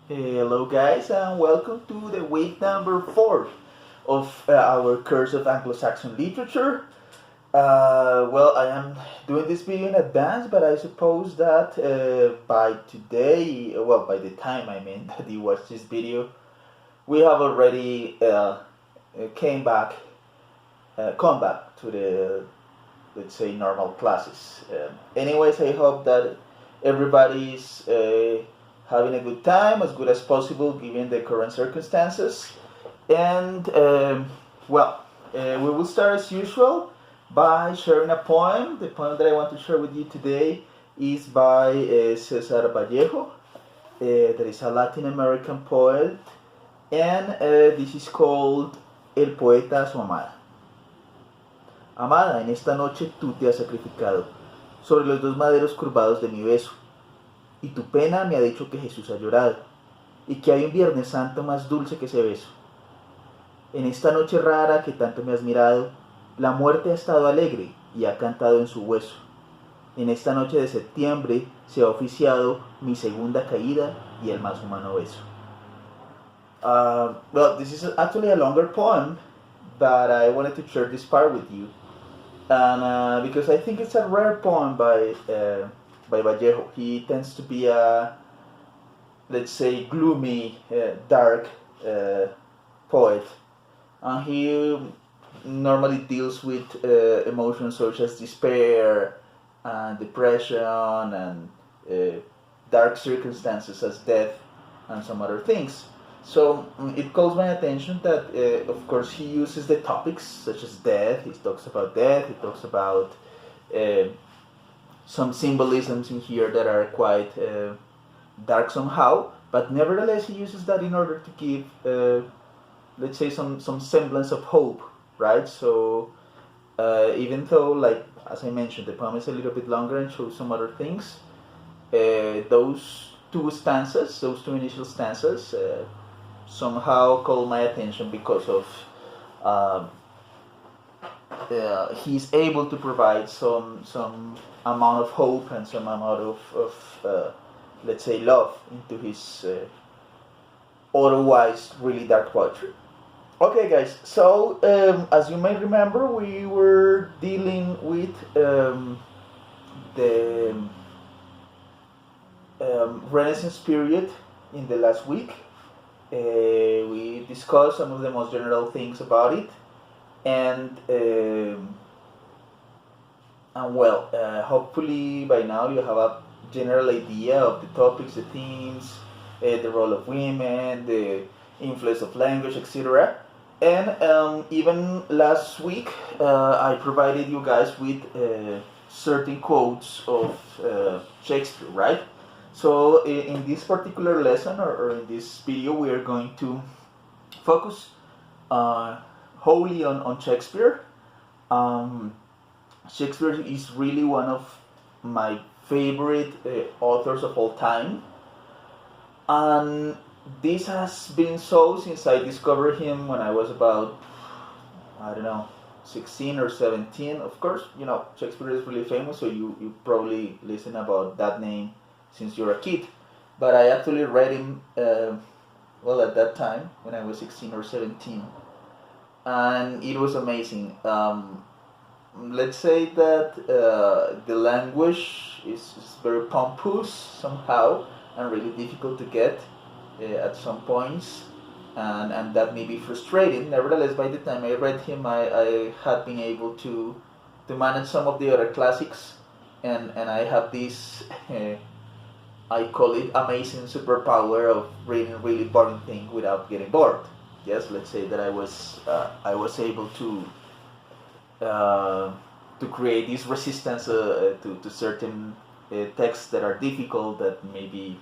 Hello, guys, and welcome to the week number 4 of our course of Anglo-Saxon literature. I am doing this video in advance, but I suppose that by today, by the time that you watch this video, we have already come back to the, let's say, normal classes. Anyways, I hope that everybody's having a good time, as good as possible given the current circumstances. And we will start as usual by sharing a poem. The poem that I want to share with you today is by Cesar Vallejo. That is a Latin American poet, and this is called El poeta a su amada. Amada, en esta noche tú te has sacrificado sobre los dos maderos curvados de mi beso, y tu pena me ha dicho que Jesús ha llorado, y que hay un Viernes Santo más dulce que ese beso. En esta noche rara que tanto me has mirado, la muerte ha estado alegre y ha cantado en su hueso. En esta noche de septiembre se ha oficiado mi segunda caída y el más humano beso. This is actually a longer poem, but I wanted to share this part with you. And because I think it's a rare poem by Vallejo. He tends to be a, let's say, gloomy, dark poet. And he normally deals with emotions such as despair and depression and dark circumstances as death and some other things. So it calls my attention that, of course, he uses the topics such as death. He talks about death. He talks about some symbolisms in here that are quite dark somehow. But nevertheless, he uses that in order to give, let's say, some semblance of hope, right? So even though, like as I mentioned, the poem is a little bit longer and shows some other things, those two initial stanzas, somehow call my attention because of he's able to provide some amount of hope and some amount of let's say, love into his otherwise really dark poetry. Okay, guys, so as you may remember, we were dealing with the Renaissance period in the last week. We discussed some of the most general things about it, and hopefully by now you have a general idea of the topics, the themes, the role of women, the influence of language, etc. And even last week I provided you guys with certain quotes of Shakespeare, right? So in this particular lesson, or in this video, we are going to focus wholly on Shakespeare. Shakespeare is really one of my favorite authors of all time, and this has been so since I discovered him when I was about, I don't know, 16 or 17. Of course, you know, Shakespeare is really famous, so you probably listen about that name since you're a kid. But I actually read him, at that time, when I was 16 or 17. And it was amazing. Let's say that the language is very pompous somehow and really difficult to get at some points. And that may be frustrating. Nevertheless, by the time I read him, I had been able to manage some of the other classics. And I have this... I call it amazing superpower of reading really boring things without getting bored. Yes, let's say that I was able to create this resistance to certain texts that are difficult, that may be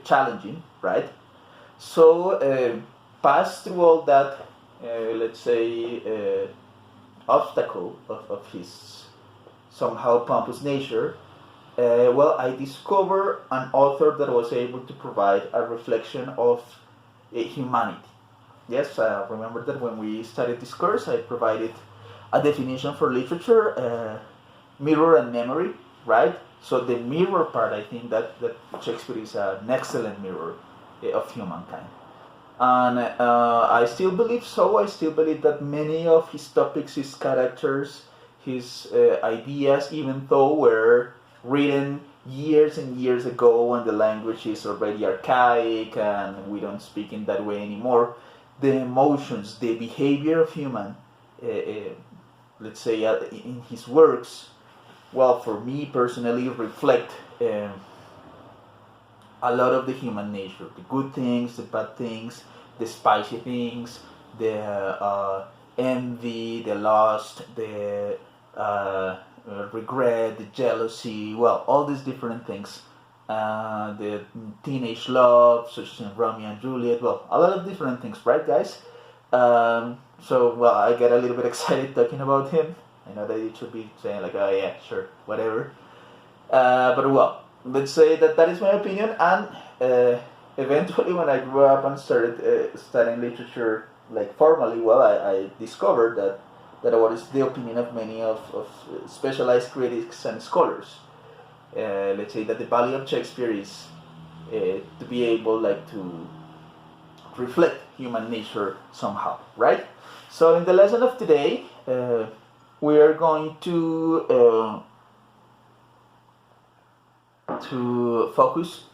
challenging, right? So pass through all that, let's say, obstacle of his somehow pompous nature. I discovered an author that was able to provide a reflection of humanity. Yes, remember that when we started this course, I provided a definition for literature, mirror and memory, right? So the mirror part, I think that Shakespeare is an excellent mirror. of humankind. And I still believe so. I still believe that many of his topics, his characters, his ideas, even though were written years and years ago when the language is already archaic and we don't speak in that way anymore, the emotions, the behavior of human, let's say in his works, well, for me personally, reflect a lot of the human nature, the good things, the bad things, the spicy things, the envy, the lust, the regret, the jealousy, well, all these different things. The teenage love, such as in Romeo and Juliet, well, a lot of different things, right, guys? So, well, I get a little bit excited talking about him. I know that it should be saying like, oh yeah, sure, whatever. But well, let's say that that is my opinion. And eventually, when I grew up and started studying literature like formally, well, I discovered that what is the opinion of many of specialized critics and scholars. Let's say that the value of Shakespeare is to be able like to reflect human nature somehow, right? So in the lesson of today, we are going to focus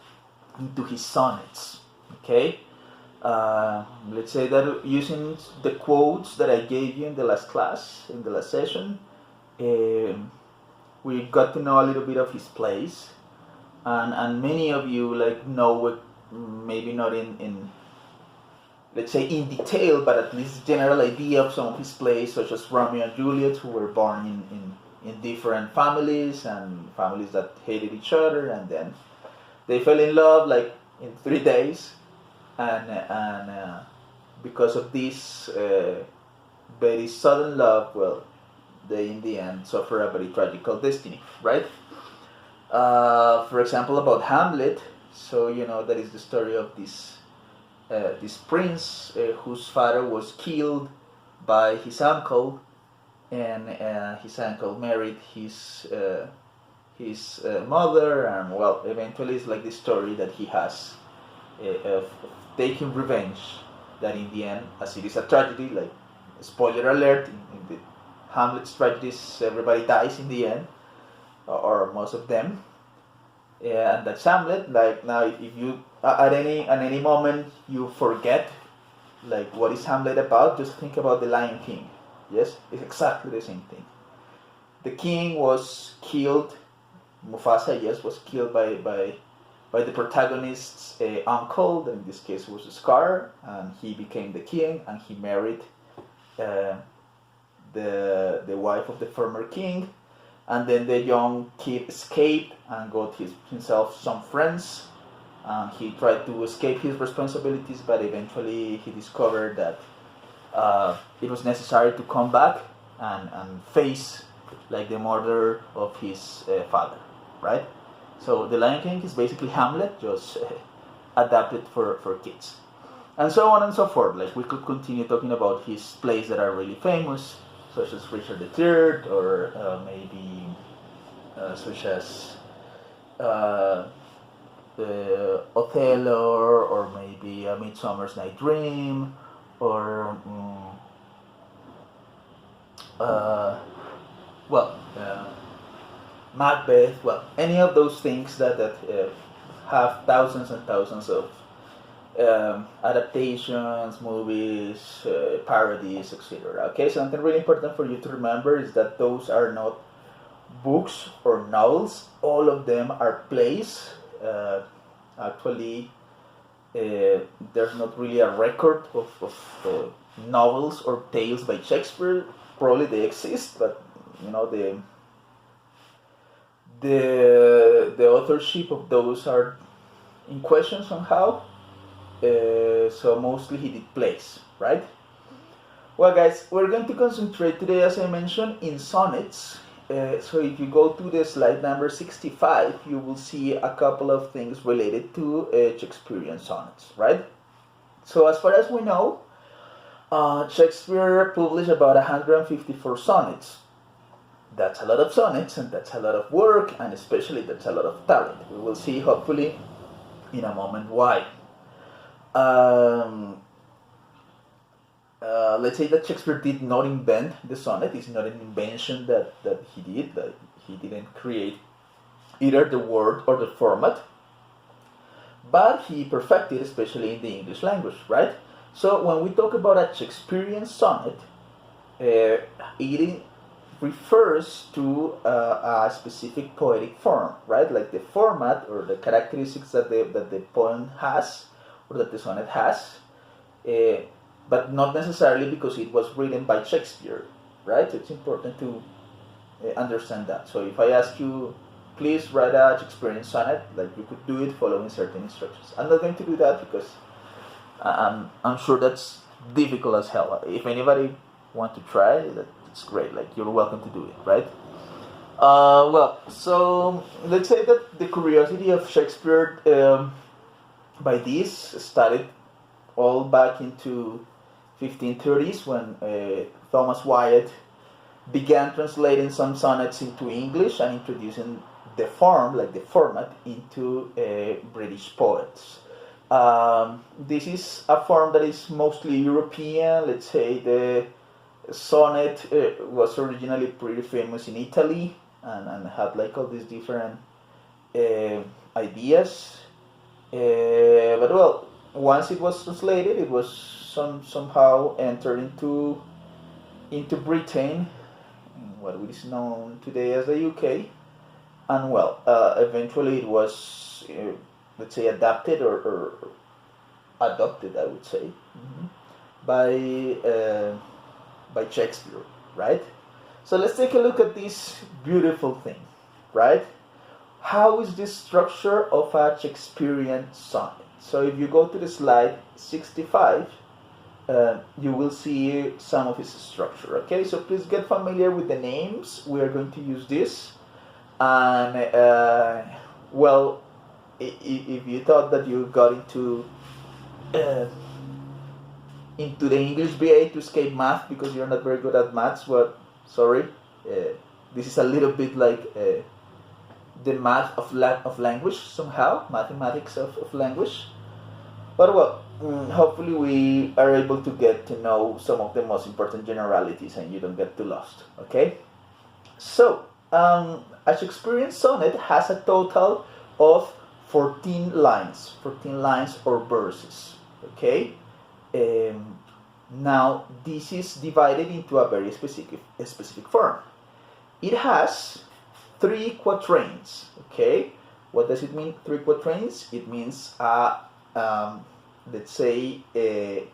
into his sonnets. Okay, let's say that using the quotes that I gave you in the last class, in the last session, we got to know a little bit of his plays, and many of you like know it, maybe not in let's say in detail, but at least general idea of some of his plays, such as Romeo and Juliet, who were born in different families and families that hated each other, and then they fell in love like in 3 days, and because of this very sudden love, well, they in the end suffer a very tragical destiny, right? For example, about Hamlet, so you know that is the story of this prince whose father was killed by his uncle, and his uncle married his mother, and well, eventually it's like the story that he has of taking revenge. That in the end, as it is a tragedy, like spoiler alert, in the Hamlet's tragedies, everybody dies in the end, or most of them. Yeah, and that's Hamlet. Like now, if you at any moment you forget like what is Hamlet about, just think about the Lion King. Yes, it's exactly the same thing. The king was killed. Mufasa, yes, was killed by the protagonist's uncle. That in this case was Scar, and he became the king, and he married the wife of the former king. And then the young kid escaped and got himself some friends. He tried to escape his responsibilities, but eventually he discovered that it was necessary to come back and face like the murder of his father, right? So the Lion King is basically Hamlet, just adapted for kids. And so on and so forth. Like we could continue talking about his plays that are really famous, such as Richard III, or maybe such as Othello, or maybe A Midsummer's Night Dream, or Macbeth. Well, any of those things that have thousands and thousands of adaptations, movies, parodies, etc. Okay, something really important for you to remember is that those are not books or novels. All of them are plays. Actually, there's not really a record of novels or tales by Shakespeare. Probably they exist, but you know the authorship of those are in question somehow. So mostly he did plays, right? Well, guys, we're going to concentrate today, as I mentioned, in sonnets. So if you go to the slide number 65, you will see a couple of things related to Shakespearean sonnets, right? So as far as we know, Shakespeare published about 154 sonnets. That's a lot of sonnets, and that's a lot of work, and especially that's a lot of talent. We will see, hopefully, in a moment why. Um, let's say that Shakespeare did not invent the sonnet. It's not an invention that he did, that he didn't create either the word or the format, but he perfected, especially in the English language, right? So when we talk about a Shakespearean sonnet, it refers to a specific poetic form, right? Like the format or the characteristics that the poem has, or that the sonnet has, but not necessarily because it was written by Shakespeare, right? It's important to understand that. So if I ask you, please write a Shakespearean sonnet, like you could do it following certain instructions. I'm not going to do that because I'm sure that's difficult as hell. If anybody want to try, that's great. Like, you're welcome to do it, right? Well, so let's say that the curiosity of Shakespeare by this started all back into 1530s when Thomas Wyatt began translating some sonnets into English and introducing the form, like the format, into British poets. This is a form that is mostly European. Let's say the sonnet was originally pretty famous in Italy and had like all these different ideas. But well, once it was translated, it was somehow entered into Britain, what is known today as the UK, and well, eventually it was, let's say, adapted or adopted, I would say, by Shakespeare, right? So let's take a look at this beautiful thing, right? How is the structure of a Shakespearean sonnet? So if you go to the slide 65, you will see some of its structure, okay? So please get familiar with the names. We are going to use this. And, well, if you thought that you got into the English BA to escape math because you're not very good at maths, well, sorry. This is a little bit like the math of language somehow, mathematics of language. But well, hopefully we are able to get to know some of the most important generalities and you don't get too lost, okay? So, a Shakespearean sonnet has a total of 14 lines or verses, okay? Now, this is divided into a very specific form. It has 3 quatrains, okay? What does it mean, 3 quatrains? It means, let's say, a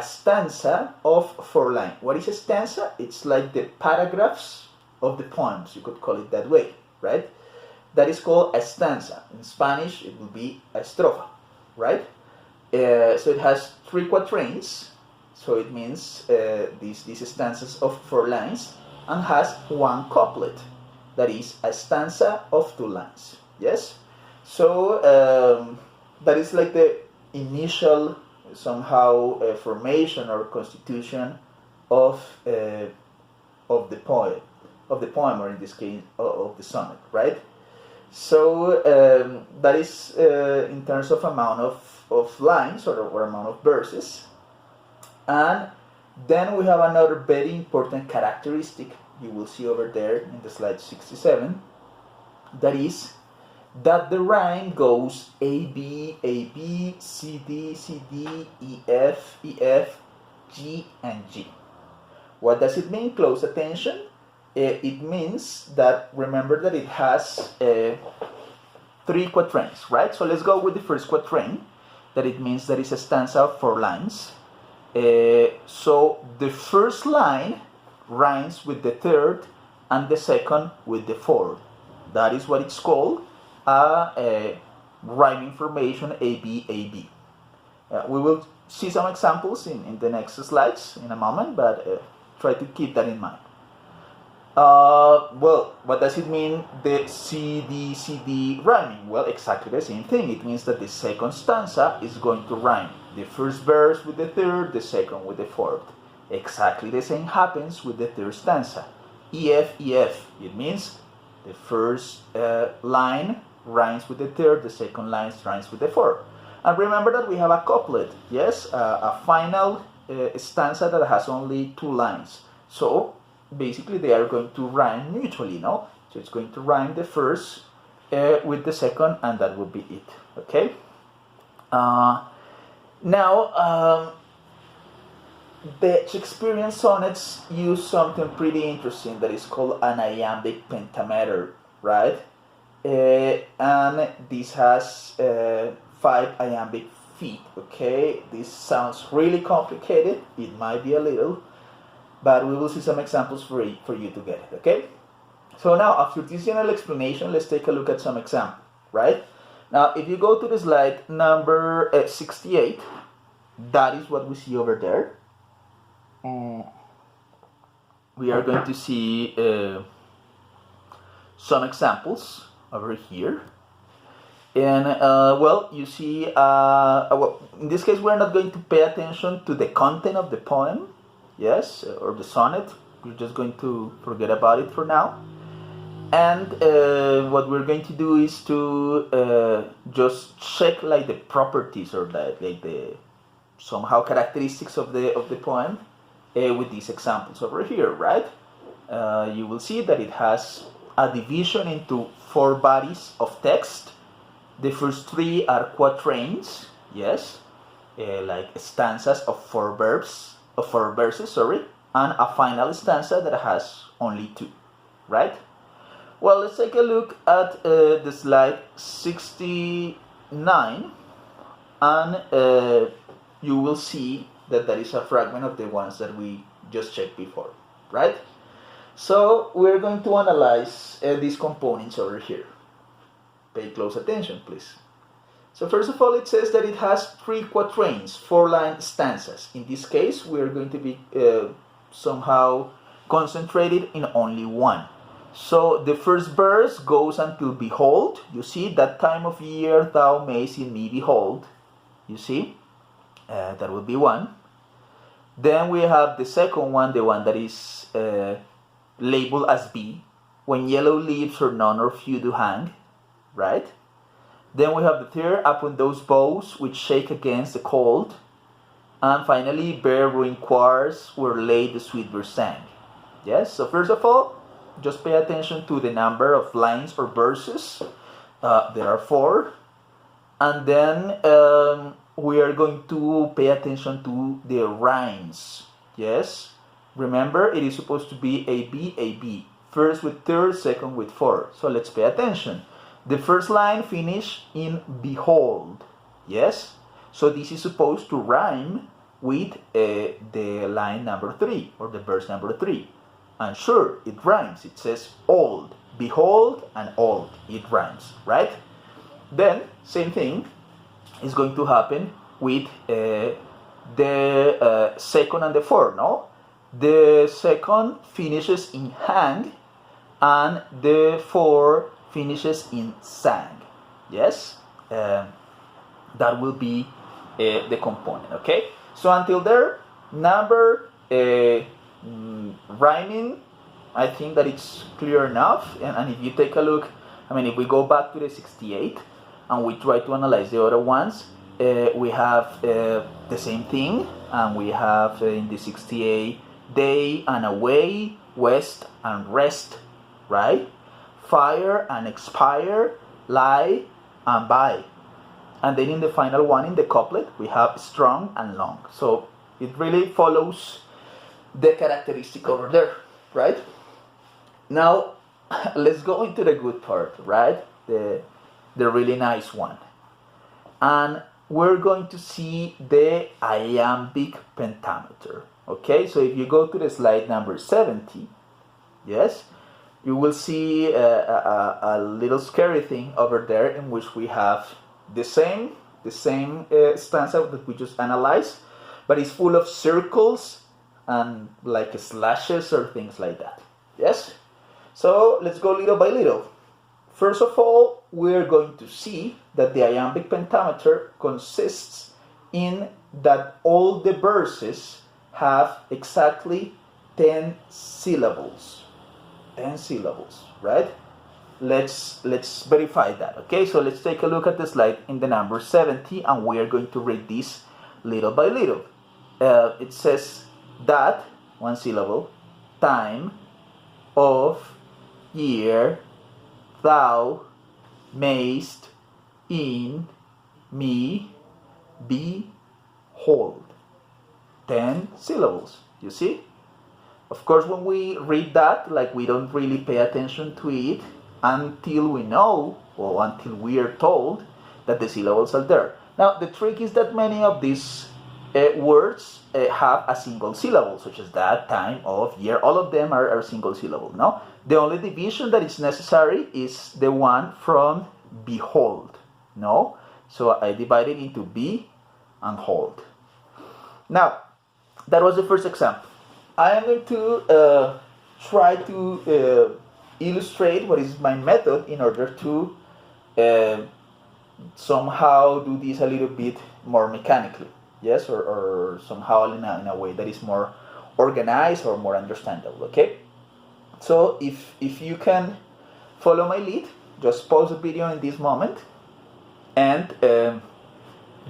stanza of 4 lines. What is a stanza? It's like the paragraphs of the poems, you could call it that way, right? That is called a stanza. In Spanish, it will be a estrofa, right? So it has 3 quatrains, so it means these stanzas of 4 lines, and has 1 couplet, that is a stanza of 2 lines, yes? So that is like the initial, somehow, formation or constitution of the poem, or in this case, of the sonnet, right? So that is in terms of amount of lines or amount of verses. And then we have another very important characteristic you will see over there in the slide 67. That is that the rhyme goes A, B, C, D, E, F, G, and G. What does it mean? Close attention. It means that, remember that it has 3 quatrains, right? So let's go with the first quatrain, that it means that it's a stanza of 4 lines. So the first line rhymes with the third and the second with the fourth. That is what it's called a rhyming formation, AB. We will see some examples in the next slides in a moment, but try to keep that in mind. Well, what does it mean, the CD rhyming? Well, exactly the same thing. It means that the second stanza is going to rhyme the first verse with the third, the second with the fourth. Exactly the same happens with the third stanza. EF. It means the first line rhymes with the third, the second line rhymes with the fourth. And remember that we have a couplet, yes, a final stanza that has only 2 lines. So basically they are going to rhyme mutually, no? So it's going to rhyme the first with the second, and that will be it, okay? Now, the Shakespearean sonnets use something pretty interesting that is called an iambic pentameter, right? And this has 5 iambic feet, okay? This sounds really complicated. It might be a little, but we will see some examples for you to get it, okay? So now, after this general explanation, let's take a look at some examples, right? Now, if you go to the slide number 68, that is what we see over there. We are going to see some examples over here. And, well, you see, well, in this case, we're not going to pay attention to the content of the poem, yes, or the sonnet. We're just going to forget about it for now. And what we're going to do is to just check like the properties or like the somehow characteristics of the poem with these examples over here, right? You will see that it has a division into 4 bodies of text. The first 3 are quatrains, yes, like stanzas of 4 verses, sorry, and a final stanza that has only 2, right? Well, let's take a look at the slide 69, and you will see that that is a fragment of the ones that we just checked before, right? So we're going to analyze these components over here. Pay close attention, please. So first of all, it says that it has 3 quatrains, 4-line stanzas. In this case, we're going to be somehow concentrated in only one. So the first verse goes until behold. You see, that time of year thou mayst in me behold. You see, that would be 1. Then we have the second one, the one that is labeled as B. When yellow leaves or none or few do hang, right? Then we have the third, upon those boughs which shake against the cold. And finally, bare ruined choirs where late the sweet bird sang. Yes, so first of all, just pay attention to the number of lines or verses. There are 4. And then we are going to pay attention to the rhymes. Yes, remember, it is supposed to be A, B, A, B. First with third, second with 4. So let's pay attention. The first line finish in behold. Yes, so this is supposed to rhyme with the line number 3 or the verse number 3. And sure, it rhymes. It says old, behold, and old. It rhymes, right? Then, same thing is going to happen with the second and the 4, no? The second finishes in hang, and the 4 finishes in sang. Yes? That will be the component, okay? So until there, number rhyming, I think that it's clear enough. And if you take a look, I mean, if we go back to the 68 and we try to analyze the other ones, we have the same thing, and we have in the 68 day and away, west and rest, right? Fire and expire, lie and buy. And then in the final one, in the couplet, we have strong and long. So it really follows the characteristic over there, right? Now, let's go into the good part, right? The really nice one. And we're going to see the iambic pentameter. Okay, so if you go to the slide number 70, yes, you will see a little scary thing over there in which we have the same stanza that we just analyzed, but it's full of circles and like slashes or things like that. Yes? So let's go little by little. First of all, we're going to see that the iambic pentameter consists in that all the verses have exactly 10 syllables. 10 syllables, right? let's verify that. Okay, so let's take a look at the slide in the number 70, and we are going to read this little by little. It says that, one syllable, time, of, year, thou, mayst, in, me, behold. 10 syllables, you see? Of course, when we read that, like, we don't really pay attention to it until we know, or until we are told that the syllables are there. Now, the trick is that many of these words have a single syllable, such as that, time, of, year. All of them are single syllable, no? The only division that is necessary is the one from behold, no? So I divide it into be and hold. Now, that was the first example. I am going to try to illustrate what is my method in order to somehow do this a little bit more mechanically, yes, or somehow in a way that is more organized or more understandable, okay? So if you can follow my lead, just pause the video in this moment and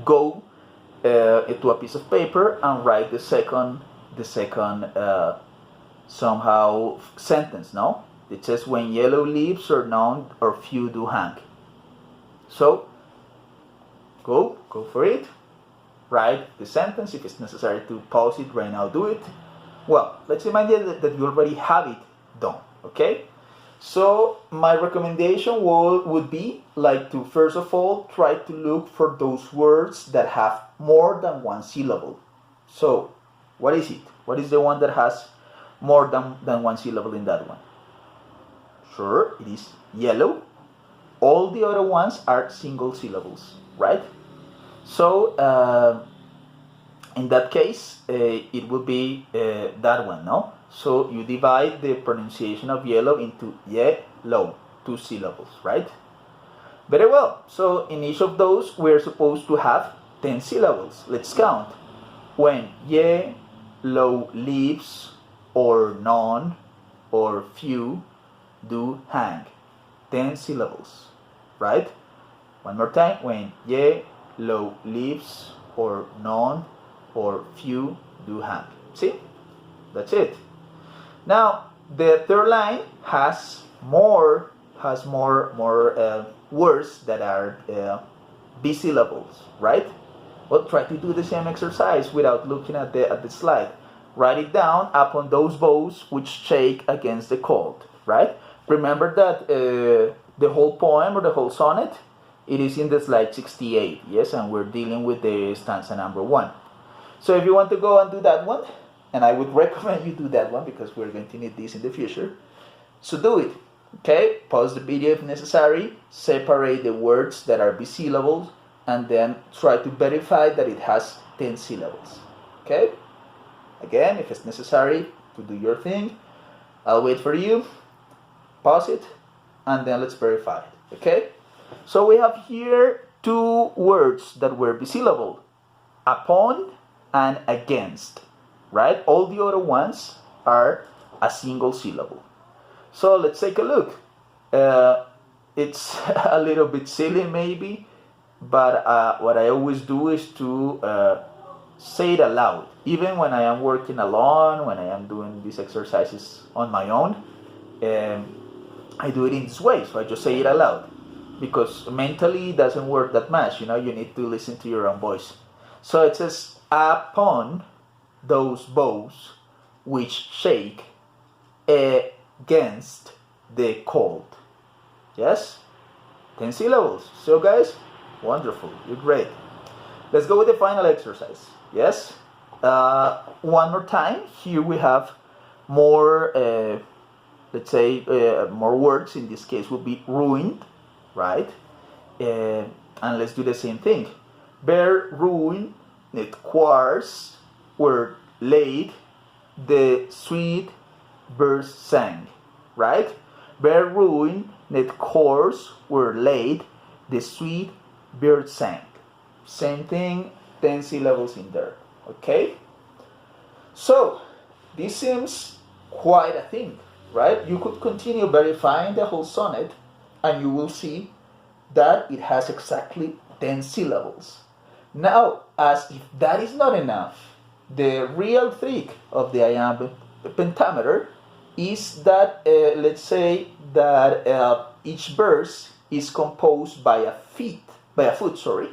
go to a piece of paper and write the second somehow sentence, no? It says, when yellow leaves or none or few do hang. So go for it. Write the sentence. If it's necessary to pause it right now, do it. Well, let's imagine that you already have it done, okay? So my recommendation would be like to first of all try to look for those words that have more than one syllable. So what is it? What is the one that has more than one syllable in that one? Sure, it is yellow. All the other ones are single syllables, right? So in that case, it would be that one, no? So you divide the pronunciation of yellow into yellow, 2 syllables, right? Very well. So in each of those, we're supposed to have 10 syllables. Let's count. When yellow leaves or none or few do hang. 10 syllables, right? One more time. When yellow leaves or none or few do hang. See? That's it. Now, the third line has more words that are bisyllables, right? Well, try to do the same exercise without looking at the slide. Write it down upon those bows which shake against the cold, right? Remember that the whole poem or the whole sonnet, it is in the slide 68, yes, and we're dealing with the stanza number 1. So if you want to go and do that one, and I would recommend you do that one because we're going to need this in the future, so do it, okay? Pause the video if necessary, separate the words that are bisyllables, and then try to verify that it has 10 syllables, okay? Again, if it's necessary to do your thing, I'll wait for you, pause it, and then let's verify it, okay? So we have here 2 words that were bisyllable, upon and against, right? All the other ones are a single syllable. So let's take a look. It's a little bit silly maybe, but what I always do is to say it aloud. Even when I am working alone, when I am doing these exercises on my own, I do it in this way. So I just say it aloud, because mentally it doesn't work that much. You know, you need to listen to your own voice. So it says, upon those bows which shake against the cold. Yes? 10 syllables. So guys, wonderful. You're great. Let's go with the final exercise. Yes? One more time. Here we have more, let's say, more words. In this case would be ruined, right? And let's do the same thing. Bare ruined quarters were laid, the sweet birds sang, right? Bare ruined quarters were laid, the sweet birds sang. Same thing, 10 syllables in there, okay? So, this seems quite a thing, right? You could continue verifying the whole sonnet and you will see that it has exactly 10 syllables. Now, as if that is not enough, the real trick of the iambic pentameter is that, let's say that each verse is composed by a foot, sorry.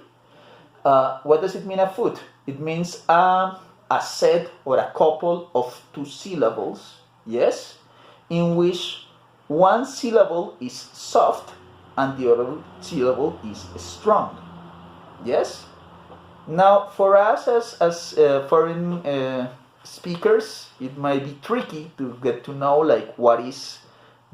What does it mean, a foot? It means a set or a couple of two syllables, yes, in which one syllable is soft and the other syllable is strong, yes. Now, for us as foreign speakers, it might be tricky to get to know like what is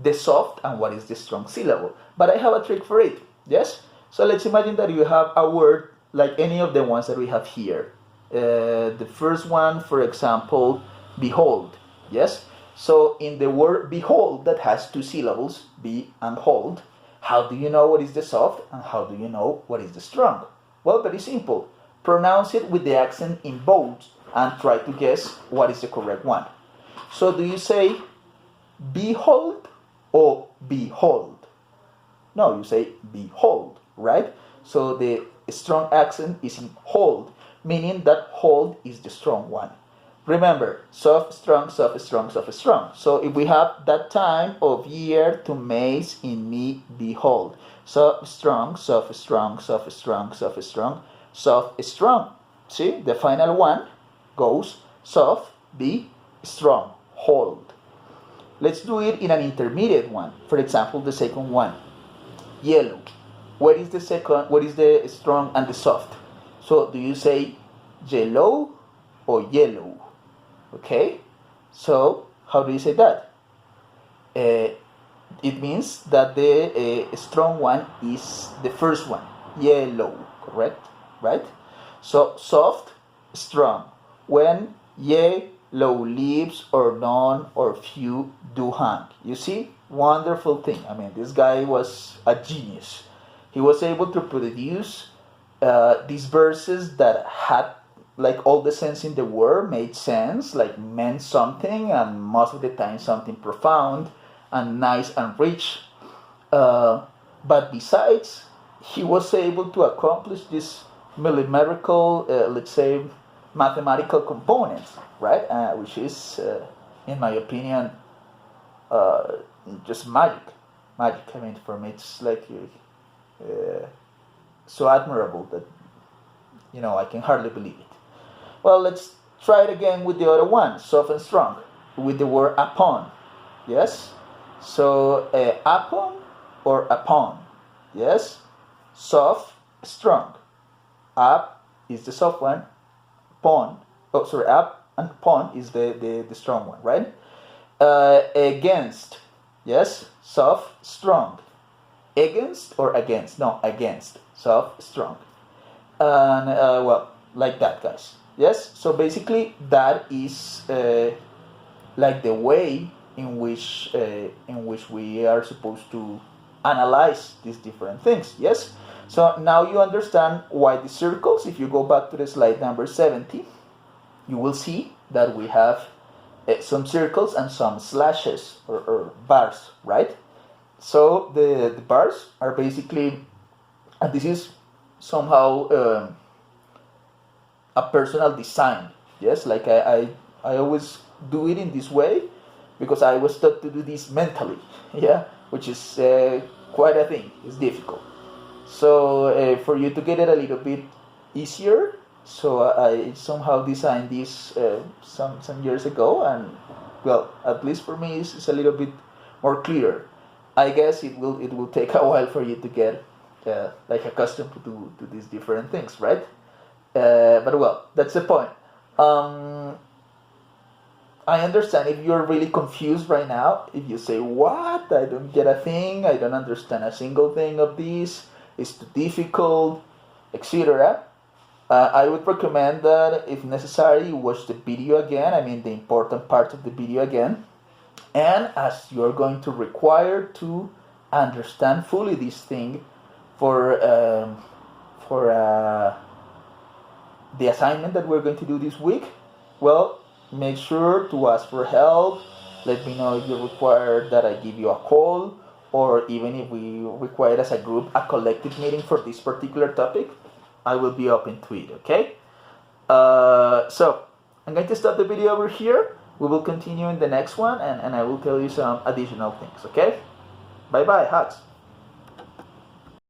the soft and what is the strong syllable. But I have a trick for it, yes? So let's imagine that you have a word like any of the ones that we have here. The first one, for example, behold, yes? So in the word behold that has two syllables, be and hold, how do you know what is the soft and how do you know what is the strong? Well, very simple. Pronounce it with the accent in bold and try to guess what is the correct one. So do you say behold or behold? No, you say behold, right? So the strong accent is in hold, meaning that hold is the strong one. Remember, soft, strong, soft, strong, soft, strong. So if we have that time of year to maze in me behold. Soft, strong, soft, strong, soft, strong, soft, strong, soft, strong. See, the final one goes soft, be strong, hold. Let's do it in an intermediate one. For example, the second one, yellow. What is the second? What is the strong and the soft? So do you say yellow or yellow? Okay. So how do you say that? It means that the strong one is the first one, yellow. Correct, right? So soft, strong. When yellow leaves or none or few do hang. You see, wonderful thing. I mean, this guy was a genius. He was able to produce these verses that had like all the sense in the word, made sense, like meant something, and most of the time something profound and nice and rich. But besides, he was able to accomplish this mathematical, let's say, mathematical components, right? Which is, in my opinion, just magic. Magic. I mean, for me, it's like so admirable that I can hardly believe it. Well, let's try it again with the other one, soft and strong, with the word upon. Yes. So upon or upon. Yes. Soft, strong. Up is the soft one. Up and upon is the strong one, right? Against. Yes. Soft, strong. Against or against? No, against. Soft, strong. And well, like that, guys. Yes. So basically, that is like the way in which we are supposed to analyze these different things. Yes. So now you understand why the circles. If you go back to the slide number 70, you will see that we have some circles and some slashes or bars, right? So the bars are basically, and this is somehow a personal design. Yes, like I always do it in this way because I was taught to do this mentally. Yeah, which is quite a thing. It's difficult. So for you to get it a little bit easier, so I somehow designed this some years ago, and well, at least for me, it's a little bit more clear. I guess it will take a while for you to get like accustomed to these different things, right? But well, that's the point. I understand if you're really confused right now. If you say, "What? I don't get a thing. I don't understand a single thing of this. It's too difficult," etc. I would recommend that, if necessary, you watch the video again. I mean, the important part of the video again. And as you're going to require to understand fully this thing for the assignment that we're going to do this week, well, make sure to ask for help. Let me know if you require that I give you a call, or even if we require as a group a collective meeting for this particular topic, I will be open to it, okay? So I'm going to stop the video over here. We will continue in the next one, and I will tell you some additional things, okay? Bye-bye, hugs.